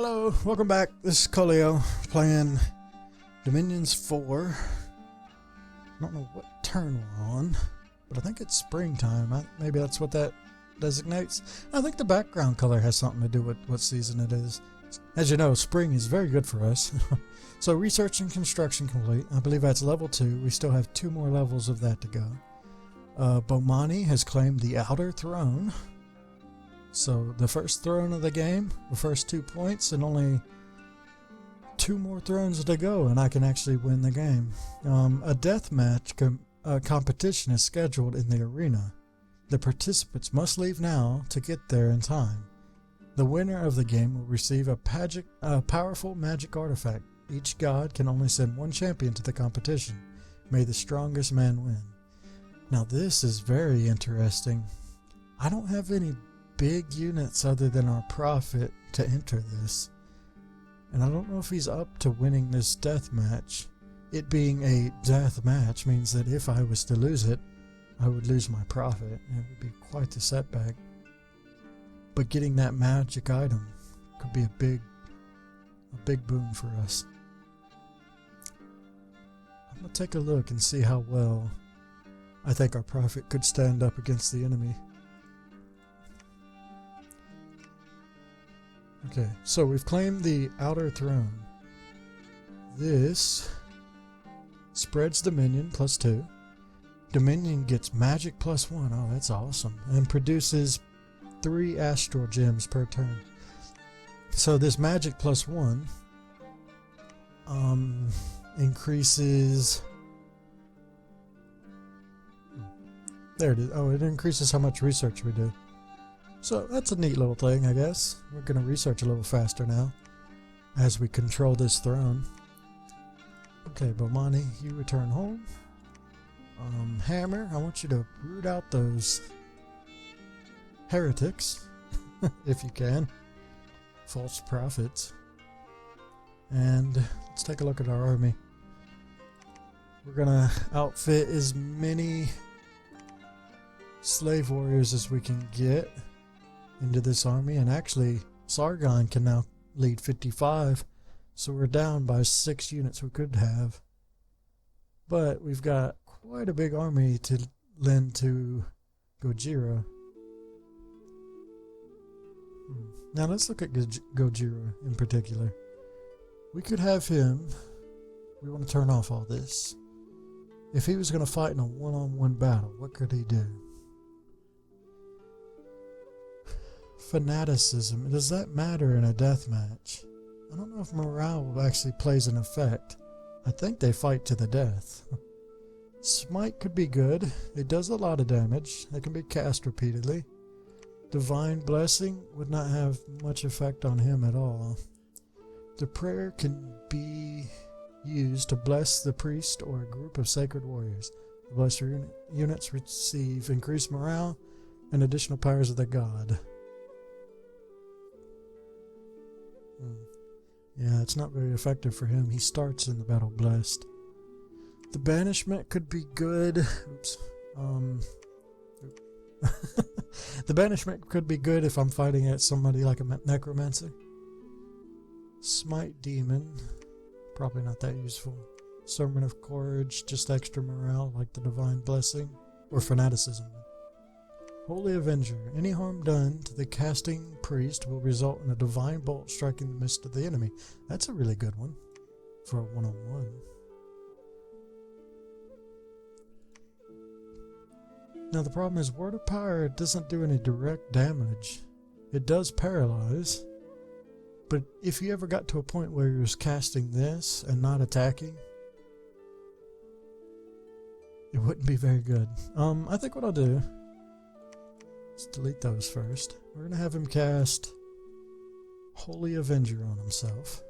Hello, welcome back. This is Colio playing Dominions 4. I don't know what turn we're on, but I think it's springtime. Maybe that's what that designates. I think the background color has something to do with what season it is. As you know, spring is very good for us. So research and construction complete. I believe that's level 2. We still have 2 more levels of that to go. Bomani has claimed the outer throne. So the first throne of the game, the first 2 points, and only 2 more thrones to go, and I can actually win the game. A deathmatch competition is scheduled in the arena. The participants must leave now to get there in time. The winner of the game will receive a powerful magic artifact. Each god can only send 1 champion to the competition. May the strongest man win. Now this is very interesting. I don't have any big units other than our prophet to enter this, and I don't know if he's up to winning this death match. It being a death match means that if I was to lose it, I would lose my prophet, and it would be quite the setback. But getting that magic item could be a big boon for us. I'm gonna take a look and see how well I think our prophet could stand up against the enemy. Okay, so we've claimed the outer throne. This spreads Dominion +2. Dominion gets magic +1. Oh, that's awesome. And produces 3 astral gems per turn. So this magic +1 increases... There it is. Oh, it increases how much research we do. So that's a neat little thing, I guess. We're going to research a little faster now as we control this throne. Okay, Bomani, you return home. Hammer, I want you to root out those heretics, if you can. False prophets. And let's take a look at our army. We're going to outfit as many slave warriors as we can get into this army, and actually Sargon can now lead 55, so we're down by 6 units we could have, but we've got quite a big army to lend to Gojira. Now let's look at Gojira in particular. We could have him, we want to turn off all this. If he was going to fight in a one-on-one battle, what could he do? Fanaticism. Does that matter in a death match? I don't know if morale actually plays an effect. I think they fight to the death. Smite could be good. It does a lot of damage. It can be cast repeatedly. Divine Blessing would not have much effect on him at all. The prayer can be used to bless the priest or a group of sacred warriors. The blessed units receive increased morale and additional powers of the god. Yeah, it's not very effective for him. He starts in the battle blessed. The banishment could be good. Oops. The banishment could be good if I'm fighting at somebody like a necromancer. Smite demon, probably not that useful. Sermon of courage, just extra morale like the divine blessing or fanaticism. Holy Avenger. Any harm done to the casting priest will result in a divine bolt striking the midst of the enemy. That's a really good one for a one-on-one. Now the problem is Word of Power doesn't do any direct damage. It does paralyze. But if you ever got to a point where you're casting this and not attacking, it wouldn't be very good. I think what I'll do... Let's delete those first. We're going to have him cast Holy Avenger on himself.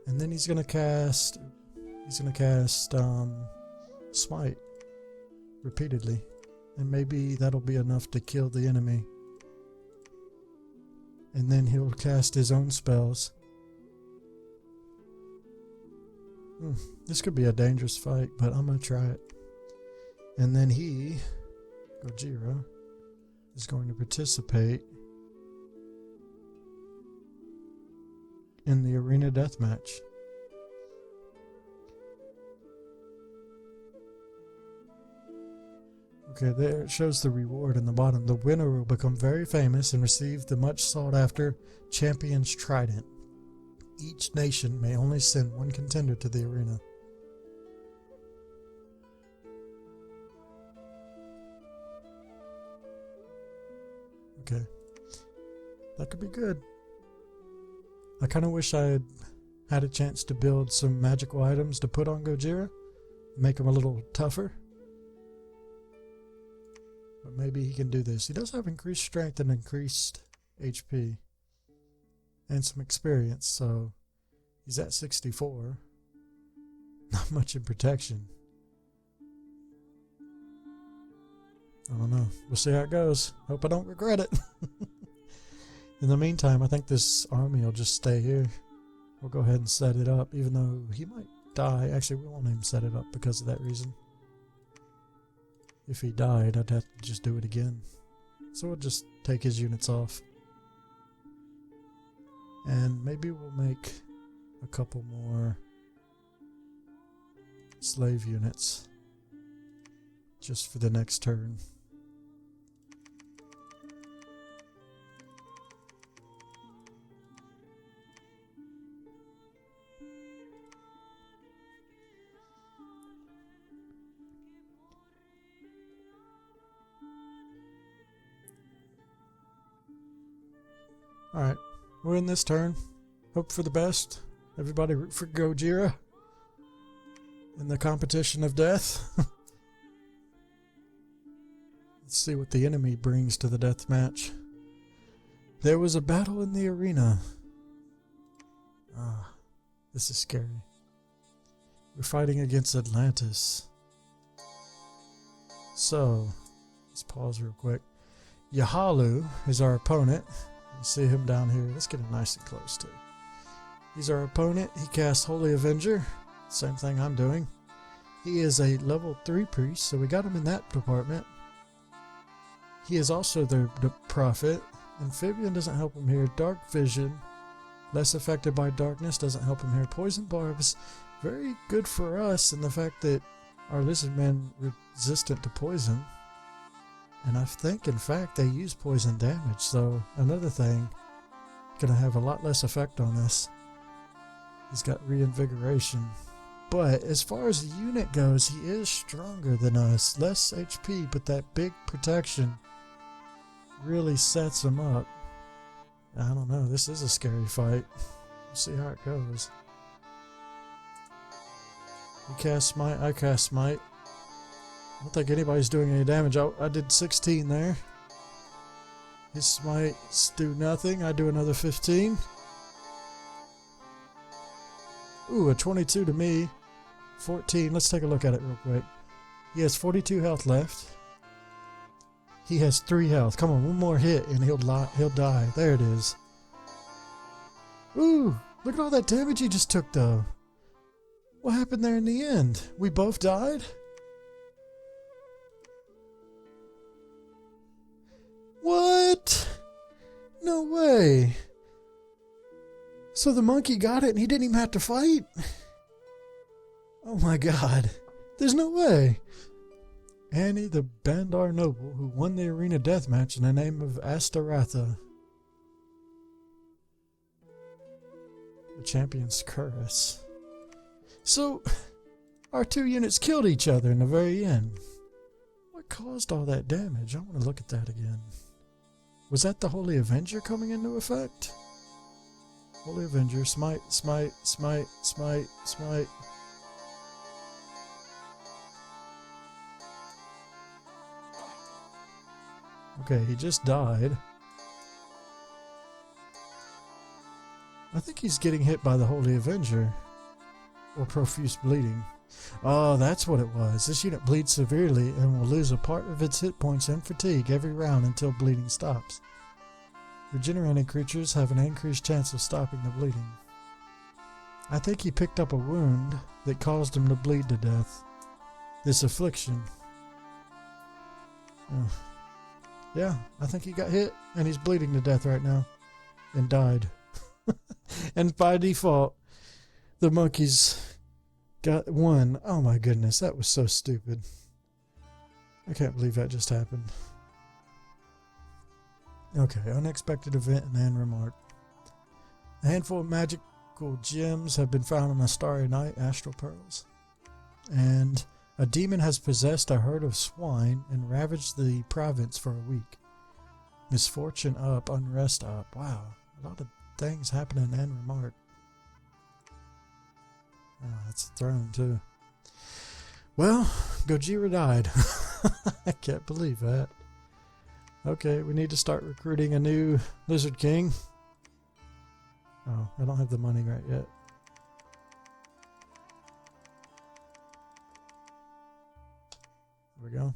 And then he's going to cast Smite repeatedly. And maybe that'll be enough to kill the enemy. And then he'll cast his own spells. This could be a dangerous fight, but I'm going to try it. And then Gojira, is going to participate in the arena deathmatch. Okay, there it shows the reward in the bottom. The winner will become very famous and receive the much sought after Champion's Trident. Each nation may only send one contender to the arena. Okay. That could be good. I kind of wish I had a chance to build some magical items to put on Gojira. Make him a little tougher. But maybe he can do this. He does have increased strength and increased HP. And some experience, so he's at 64. Not much in protection. I don't know. We'll see how it goes. Hope I don't regret it. In the meantime, I think this army will just stay here. We'll go ahead and set it up, even though he might die. Actually, we won't even set it up because of that reason. If he died, I'd have to just do it again. So we'll just take his units off. And maybe we'll make a couple more slave units just for the next turn. Alright, we're in this turn. Hope for the best. Everybody root for Gojira in the competition of death. Let's see what the enemy brings to the death match. There was a battle in the arena. Ah, this is scary. We're fighting against Atlantis. So, let's pause real quick. Yahalu is our opponent. You see him down here. Let's get him nice and close too. He's our opponent. He casts Holy Avenger. Same thing I'm doing. He is a level 3 priest, so we got him in that department. He is also the prophet. Amphibian doesn't help him here. Dark Vision, less affected by darkness, doesn't help him here. Poison Barbs, very good for us in the fact that our lizard men resistant to poison. And I think, in fact, they use poison damage, so another thing, gonna have a lot less effect on us. He's got reinvigoration. But as far as the unit goes, he is stronger than us. Less HP, but that big protection really sets him up. I don't know, this is a scary fight. We'll see how it goes. He casts Smite, I cast Smite. I don't think anybody's doing any damage. I did 16 there. His smites do nothing. I do another 15. Ooh, a 22 to me. 14. Let's take a look at it real quick. He has 42 health left. He has 3 health. Come on, one more hit and he'll die. There it is. Ooh, look at all that damage he just took though. What happened there in the end? We both died? What? No way. So the monkey got it and he didn't even have to fight? Oh my god. There's no way. Annie the Bandar noble who won the arena deathmatch in the name of Astaratha. The champion's curse. So, our 2 units killed each other in the very end. What caused all that damage? I want to look at that again. Was that the Holy Avenger coming into effect? Holy Avenger, smite, smite, smite, smite, smite. Okay, he just died. I think he's getting hit by the Holy Avenger. Or profuse bleeding. Oh, that's what it was. This unit bleeds severely and will lose a part of its hit points and fatigue every round until bleeding stops. Regenerating creatures have an increased chance of stopping the bleeding. I think he picked up a wound that caused him to bleed to death. This affliction. Yeah, I think he got hit and he's bleeding to death right now. And died. And by default, the monkeys got one. Oh my goodness, that was so stupid. I can't believe that just happened. Okay, unexpected event in Anremark. A handful of magical gems have been found on a starry night, astral pearls. And a demon has possessed a herd of swine and ravaged the province for a week. Misfortune up, unrest up. Wow, a lot of things happening in Anremark. Oh, that's the throne too. Well, Gojira died. I can't believe that. Okay, we need to start recruiting a new Lizard King. Oh, I don't have the money right yet. There we go.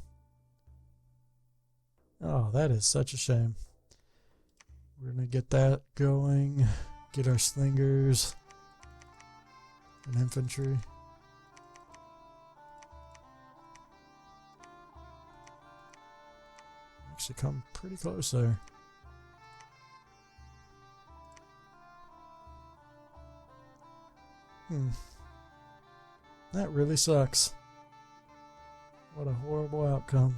Oh, that is such a shame. We're going to get that going. Get our slingers and infantry. Actually come pretty close there. That really sucks. What a horrible outcome.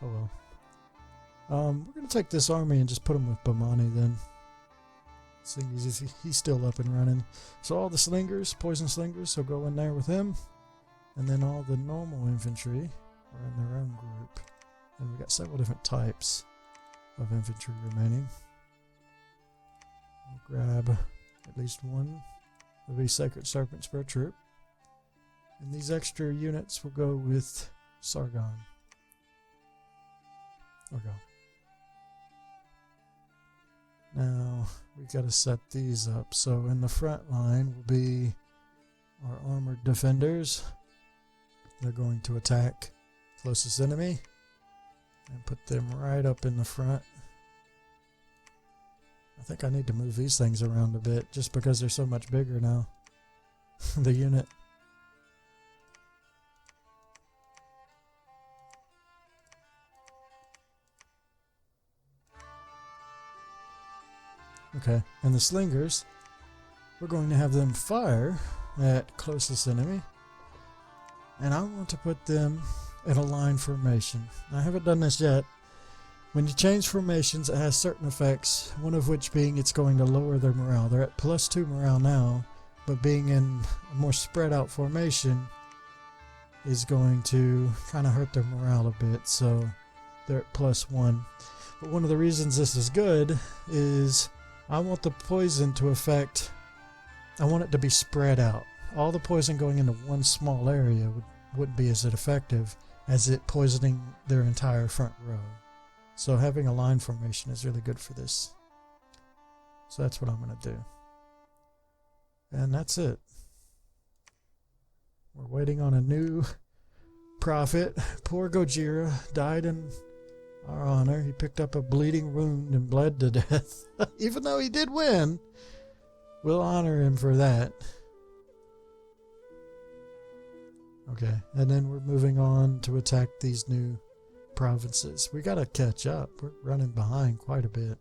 Oh well. We're going to take this army and just put him with Bamani then. Seeing he's still up and running. So all the slingers, poison slingers, so go in there with him. And then all the normal infantry are in their own group. And we got several different types of infantry remaining. We'll grab at least one of these Sacred Serpents per troop. And these extra units will go with Sargon. Or go. Now, we've got to set these up. So in the front line will be our armored defenders. They're going to attack closest enemy and put them right up in the front. I think I need to move these things around a bit just because they're so much bigger now. The unit. Okay, and the slingers, we're going to have them fire at closest enemy. And I want to put them in a line formation. I haven't done this yet. When you change formations, it has certain effects, one of which being it's going to lower their morale. They're at +2 morale now, but being in a more spread out formation is going to kind of hurt their morale a bit, so they're at +1. But one of the reasons this is good is I want the poison to affect, I want it to be spread out. All the poison going into one small area wouldn't be as effective as it poisoning their entire front row. So having a line formation is really good for this. So that's what I'm going to do. And that's it. We're waiting on a new prophet. Poor Gojira died in our honor. He picked up a bleeding wound and bled to death. Even though he did win, we'll honor him for that. Okay, and then we're moving on to attack these new provinces. We gotta catch up. We're running behind quite a bit.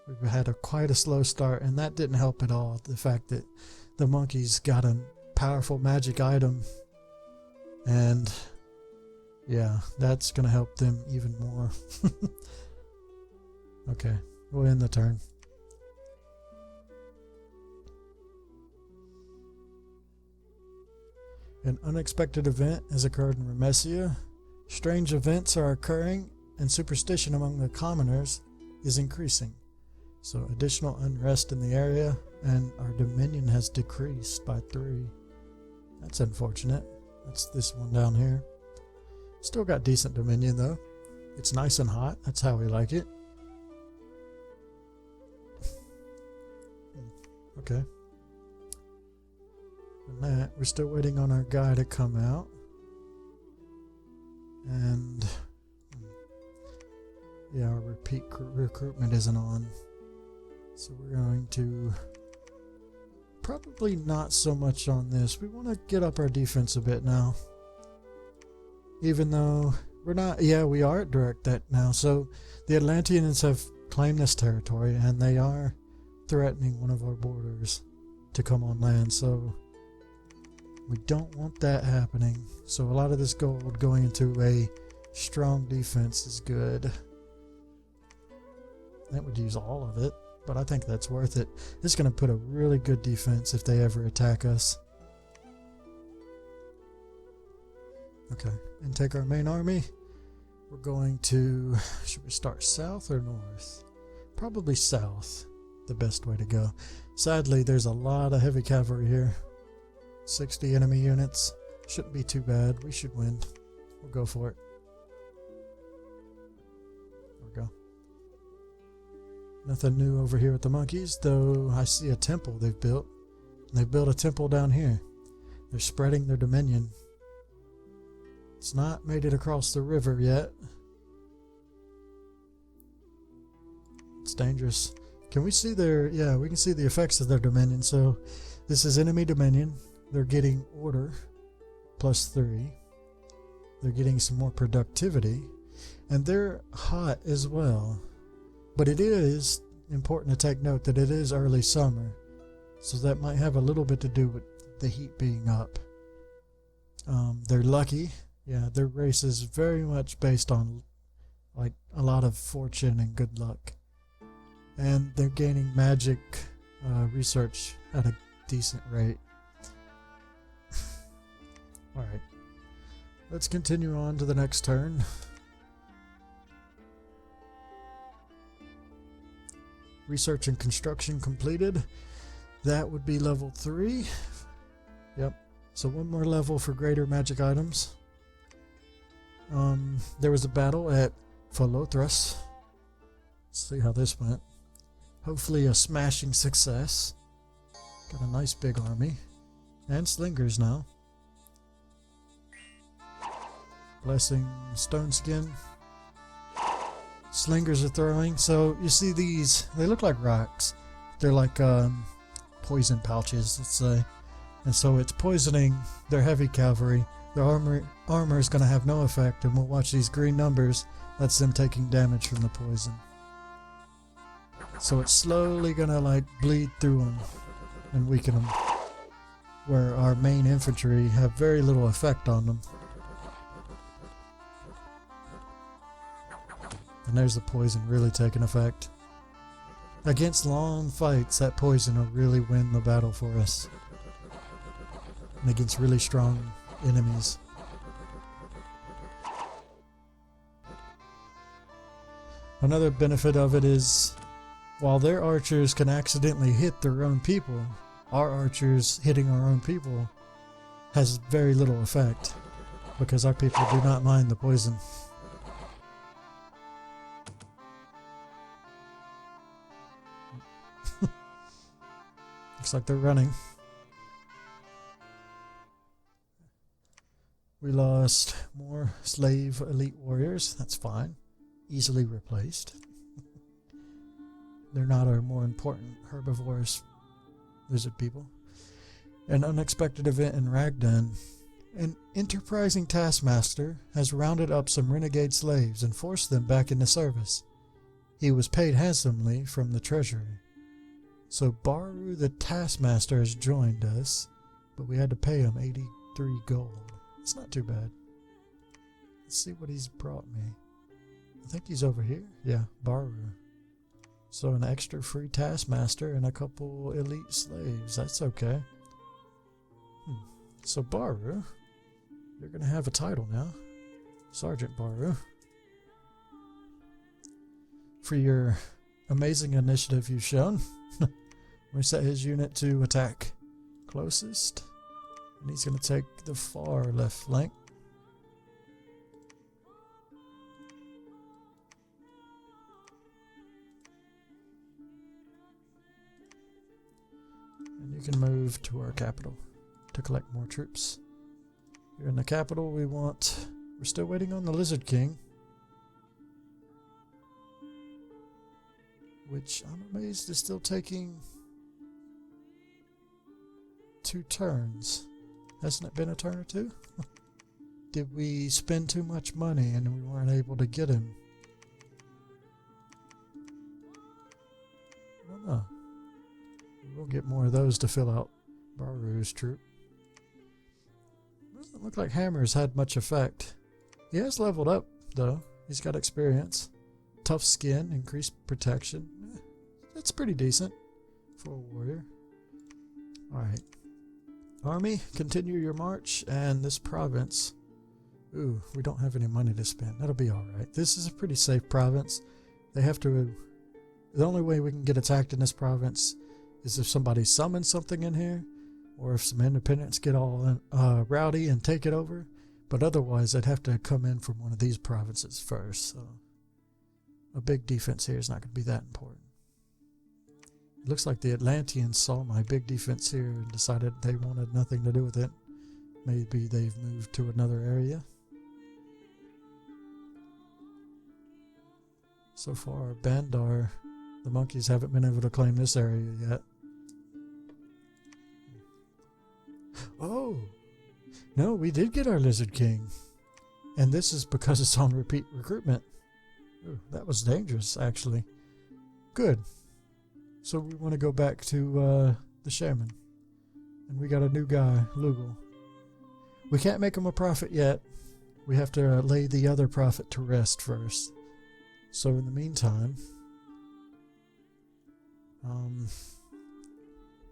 We've had quite a slow start, and that didn't help at all. The fact that the monkeys got a powerful magic item, and yeah, that's gonna help them even more. Okay, we'll end the turn. An unexpected event has occurred in Remesia. Strange events are occurring, and superstition among the commoners is increasing. So additional unrest in the area, and our dominion has decreased by 3. That's unfortunate. That's this one down here. Still got decent dominion though. It's nice and hot. That's how we like it. Okay. And that, we're still waiting on our guy to come out. And yeah, our repeat recruitment isn't on. So we're going to probably not so much on this. We want to get up our defense a bit now. Even though we're not, yeah, we are at direct debt now. So the Atlanteans have claim this territory, and they are threatening one of our borders to come on land, so we don't want that happening. So a lot of this gold going into a strong defense is good. That would use all of it, but I think that's worth it. It's going to put a really good defense if they ever attack us. Okay, and take our main army. We're going to, should we start south or north? Probably south, the best way to go. Sadly, there's a lot of heavy cavalry here. 60 enemy units. Shouldn't be too bad. We should win. We'll go for it. There we go. Nothing new over here with the monkeys, though I see a temple they've built. They've built a temple down here. They're spreading their dominion. It's not made it across the river yet. It's dangerous. Can we see their... yeah, we can see the effects of their dominion. So this is enemy dominion. They're getting order +3. They're getting some more productivity. And they're hot as well. But it is important to take note that it is early summer. So that might have a little bit to do with the heat being up. They're lucky. Yeah, their race is very much based on like a lot of fortune and good luck. And they're gaining magic research at a decent rate. Alright, let's continue on to the next turn. Research and construction completed. That would be level 3. Yep, so one more level for greater magic items. There was a battle at Pholothras. Let's see how this went. Hopefully a smashing success. Got a nice big army. And slingers now. Blessing stone skin. Slingers are throwing. So you see these, they look like rocks. They're like poison pouches, let's say. And so it's poisoning their heavy cavalry. Their armor is going to have no effect, and we'll watch these green numbers. That's them taking damage from the poison. So it's slowly going to like bleed through them and weaken them, where our main infantry have very little effect on them. And there's the poison really taking effect. Against long fights, that poison will really win the battle for us. And against really strong enemies. Another benefit of it is, while their archers can accidentally hit their own people, our archers hitting our own people has very little effect, because our people do not mind the poison. Looks like they're running. We lost more slave elite warriors. That's fine. Easily replaced. They're not our more important herbivores lizard people. An unexpected event in Ragdan. An enterprising taskmaster has rounded up some renegade slaves and forced them back into service. He was paid handsomely from the treasury. So Baru the taskmaster has joined us, but we had to pay him 83 gold. It's not too bad. Let's see what he's brought me. I think he's over here. Yeah, Baru. So an extra free taskmaster and a couple elite slaves. That's okay. So Baru, you're going to have a title now. Sergeant Baru. For your amazing initiative you've shown. We set his unit to attack closest. And he's going to take the far left flank. And you can move to our capital to collect more troops. Here in the capital we're still waiting on the Lizard King. Which I'm amazed is still taking 2 turns. Hasn't it been a turn or 2? Did we spend too much money and we weren't able to get him? don't know. We'll get more of those to fill out Baru's troop. Doesn't look like Hammer's had much effect. He has leveled up, though. He's got experience. Tough skin, increased protection. That's pretty decent for a warrior. Alright. Army, continue your march, and this province... Ooh, we don't have any money to spend. That'll be alright. This is a pretty safe province. They have to... The only way we can get attacked in this province is if somebody summons something in here, or if some independents get all rowdy and take it over. But otherwise, they'd have to come in from one of these provinces first. So a big defense here is not going to be that important. It looks like the Atlanteans saw my big defense here and decided they wanted nothing to do with it. Maybe they've moved to another area. So far, Bandar, the monkeys haven't been able to claim this area yet. Oh! No, we did get our Lizard King. And this is because it's on repeat recruitment. Ooh, that was dangerous, actually. Good. So we want to go back to the shaman. And we got a new guy, Lugal. We can't make him a prophet yet. We have to lay the other prophet to rest first. So in the meantime...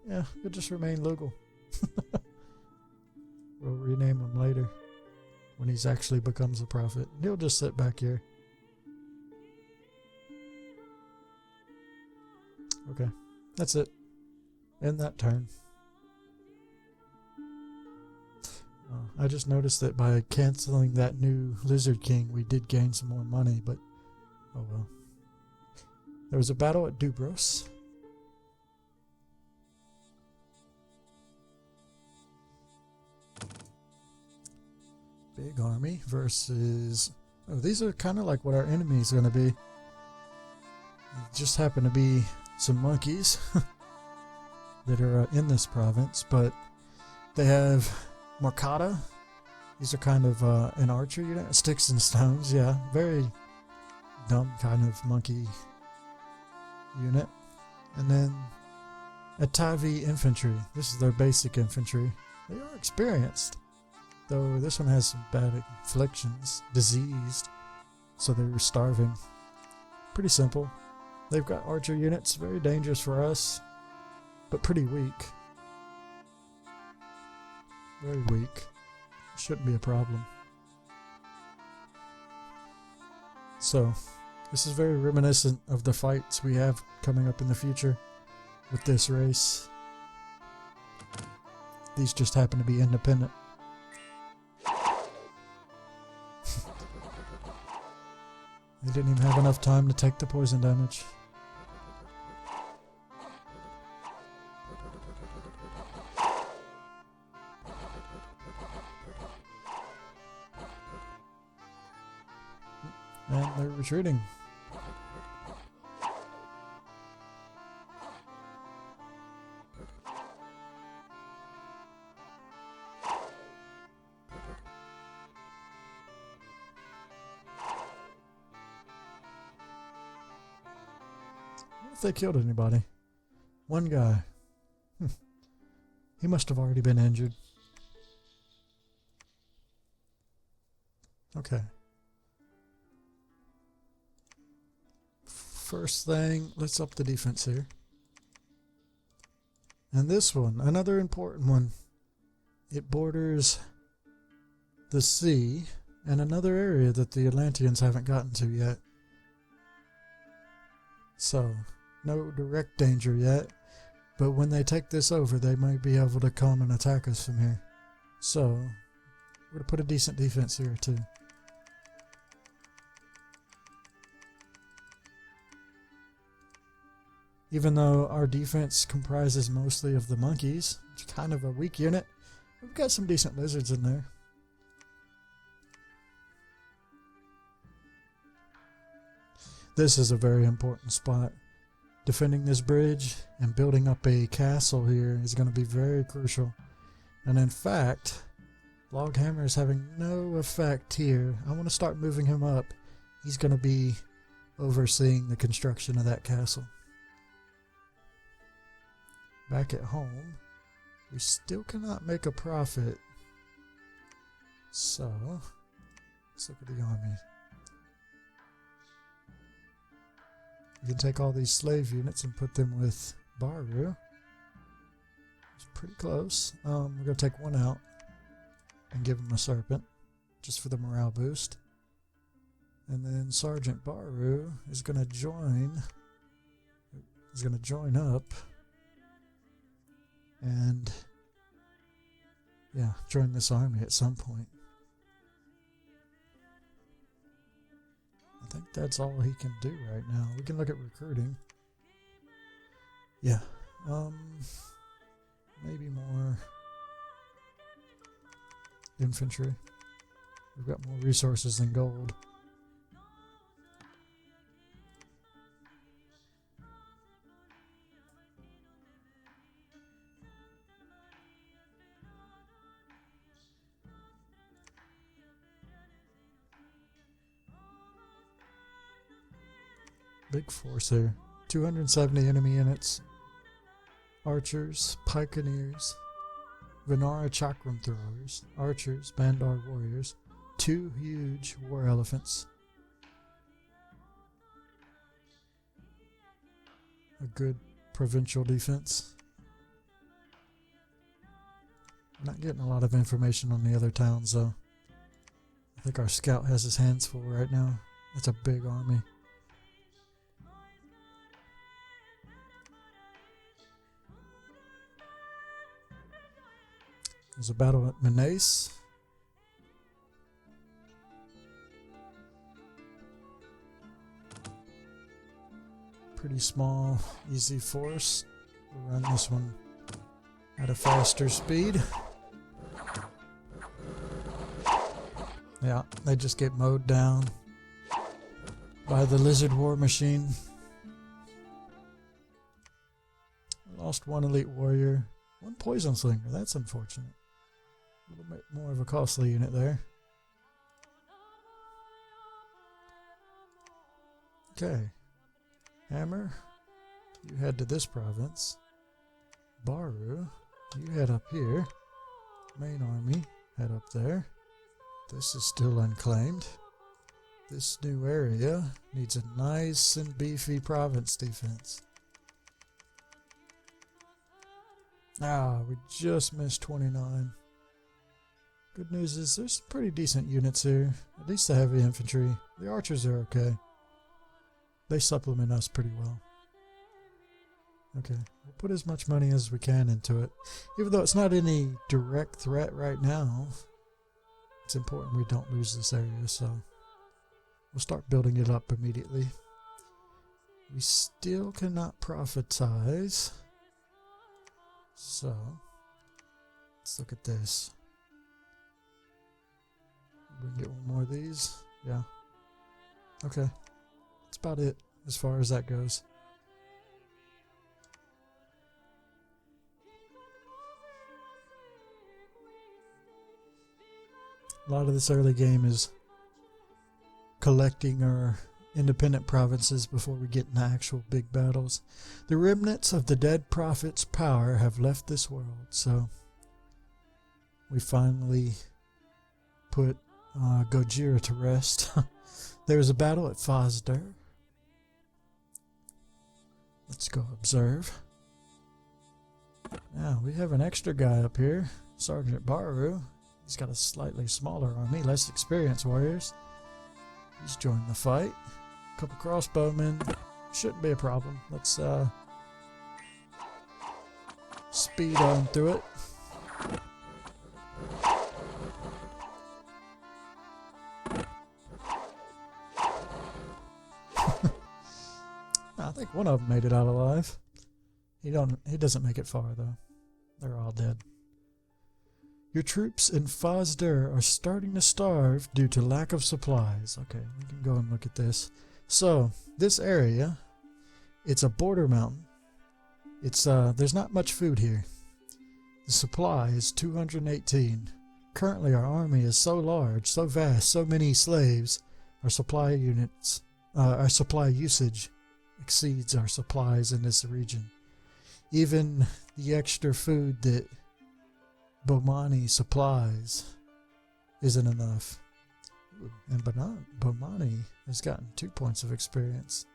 yeah, he'll just remain Lugal. We'll rename him later when he's actually becomes a prophet. He'll just sit back here. Okay, that's it. End that turn. I just noticed that by canceling that new Lizard King, we did gain some more money, but oh well. There was a battle at Dubros. Big army versus... Oh, these are kind of like what our enemy is going to be. It just happen to be some monkeys that are in this province, but they have Marcata. These are kind of an archer unit. Sticks and stones, yeah. Very dumb kind of monkey unit. And then Atavi infantry. This is their basic infantry. They are experienced. Though this one has some bad afflictions, diseased, so they were starving. Pretty simple. They've got archer units, very dangerous for us, but pretty weak. Very weak. Shouldn't be a problem. So, this is very reminiscent of the fights we have coming up in the future with this race. These just happen to be independent. They didn't even have enough time to take the poison damage. And they're retreating. If they killed anybody. One guy. He must have already been injured. Okay. First thing, let's up the defense here. And this one, another important one. It borders the sea and another area that the Atlanteans haven't gotten to yet. So, no direct danger yet, but when they take this over, they might be able to come and attack us from here. So, we're going to put a decent defense here too. Even though our defense comprises mostly of the monkeys, it's kind of a weak unit, we've got some decent lizards in there. This is a very important spot. Defending this bridge and building up a castle here is going to be very crucial. And in fact, Loghammer is having no effect here. I want to start moving him up. He's going to be overseeing the construction of that castle. back at home, we still cannot make a profit. So, let's look at the army. We can take all these slave units and put them with Baru. It's pretty close. We're going to take one out and give him a serpent, just for the morale boost. And then Sergeant Baru is going to join up and join this army at some point. I think that's all he can do right now. We can look at recruiting. Yeah. Maybe more infantry. We've got more resources than gold. Big force here. 270 enemy units. Archers, pikeneers, Vinara chakram throwers, archers, Bandar warriors, 2 huge war elephants. A good provincial defense. Not getting a lot of information on the other towns though. I think our scout has his hands full right now. It's a big army. There's a battle at Menace. Pretty small, easy force. We'll run this one at a faster speed. Yeah, they just get mowed down by the lizard war machine. Lost 1 elite warrior, 1 poison slinger. That's unfortunate. A little bit more of a costly unit there. Okay. Hammer, you head to this province. Baru, you head up here. Main army, head up there. This is still unclaimed. This new area needs a nice and beefy province defense. We just missed 29. Good news is there's some pretty decent units here. At least the heavy infantry. The archers are okay. They supplement us pretty well. Okay, we'll put as much money as we can into it. Even though it's not any direct threat right now, it's important we don't lose this area, so we'll start building it up immediately. We still cannot prophetize. So, let's look at this. We can get one more of these. Yeah. Okay. That's about it as far as that goes. A lot of this early game is collecting our independent provinces before we get into actual big battles. The remnants of the dead prophet's power have left this world, so we finally put Gojira to rest. There was a battle at Fazder. Let's go observe. Now we have an extra guy up here, Sergeant Baru. He's got a slightly smaller army, less experienced warriors. He's joined the fight. A couple crossbowmen. Shouldn't be a problem. Let's speed on through it. I think one of them made it out alive. He doesn't make it far though. They're all dead. Your troops in Fazder are starting to starve due to lack of supplies. Okay, we can go and look at this. So, this area, it's a border mountain. It's there's not much food here. The supply is 218. Currently our army is so large, so vast, so many slaves, our supply usage exceeds our supplies in this region. even the extra food that Bomani supplies isn't enough. And Bomani has gotten 2 points of experience.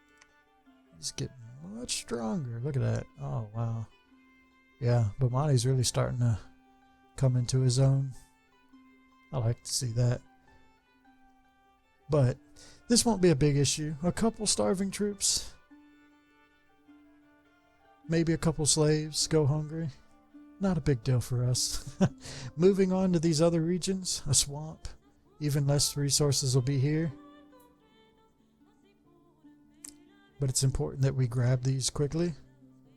He's getting much stronger. Look at that. Oh, wow. Yeah, Bomani's really starting to come into his own. I like to see that. But this won't be a big issue. A couple starving troops, maybe a couple slaves go hungry. Not a big deal for us. Moving on to these other regions, a swamp. Even less resources will be here. But it's important that we grab these quickly,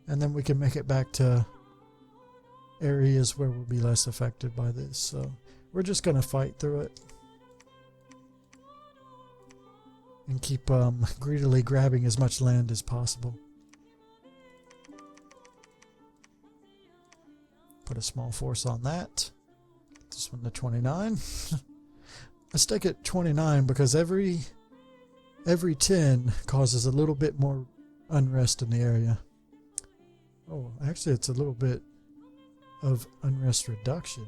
and then we can make it back to areas where we'll be less affected by this. So we're just going to fight through it and keep greedily grabbing as much land as possible. Put a small force on that. This one to 29. I stick at 29 because every 10 causes a little bit more unrest in the area. Oh, actually it's a little bit of unrest reduction.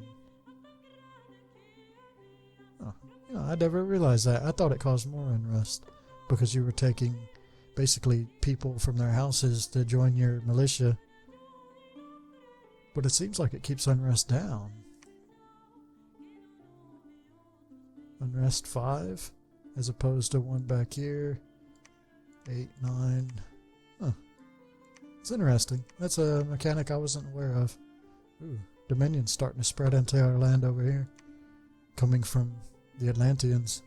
Oh, you know, I never realized that. I thought it caused more unrest because you were taking basically people from their houses to join your militia. But it seems like it keeps unrest down. Unrest 5 as opposed to 1 back here. 8, 9. Huh. It's interesting. That's a mechanic I wasn't aware of. Ooh, Dominion's starting to spread into our land over here. Coming from the Atlanteans.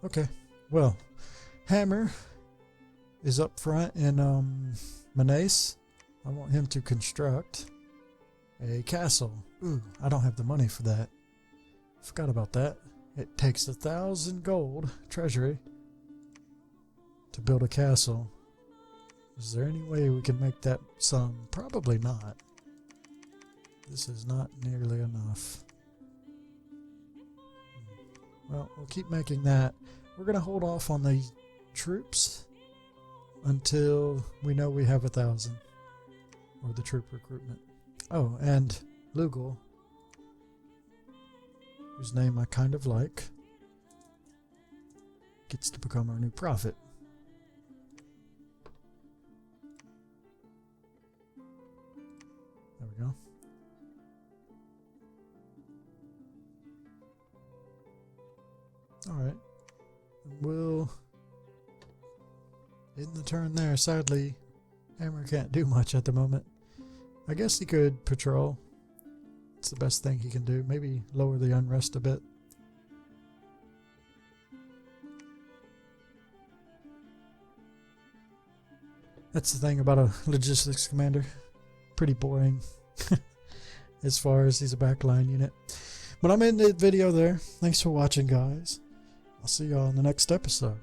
Okay. Well, Hammer is up front in Menace. I want him to construct a castle. Ooh, I don't have the money for that. Forgot about that. It takes 1,000 gold treasury to build a castle. Is there any way we can make that sum? Probably not. This is not nearly enough. Well, we'll keep making that. We're going to hold off on the troops until we know we have 1,000. Or the troop recruitment. Oh, and Lugal, whose name I kind of like, gets to become our new prophet. There we go. Alright. We'll end the turn there. Sadly, Hammer can't do much at the moment. I guess he could patrol. It's the best thing he can do. Maybe lower the unrest a bit. That's the thing about a logistics commander. Pretty boring as far as he's a backline unit. But I'm ending the video there. Thanks for watching, guys. I'll see y'all in the next episode.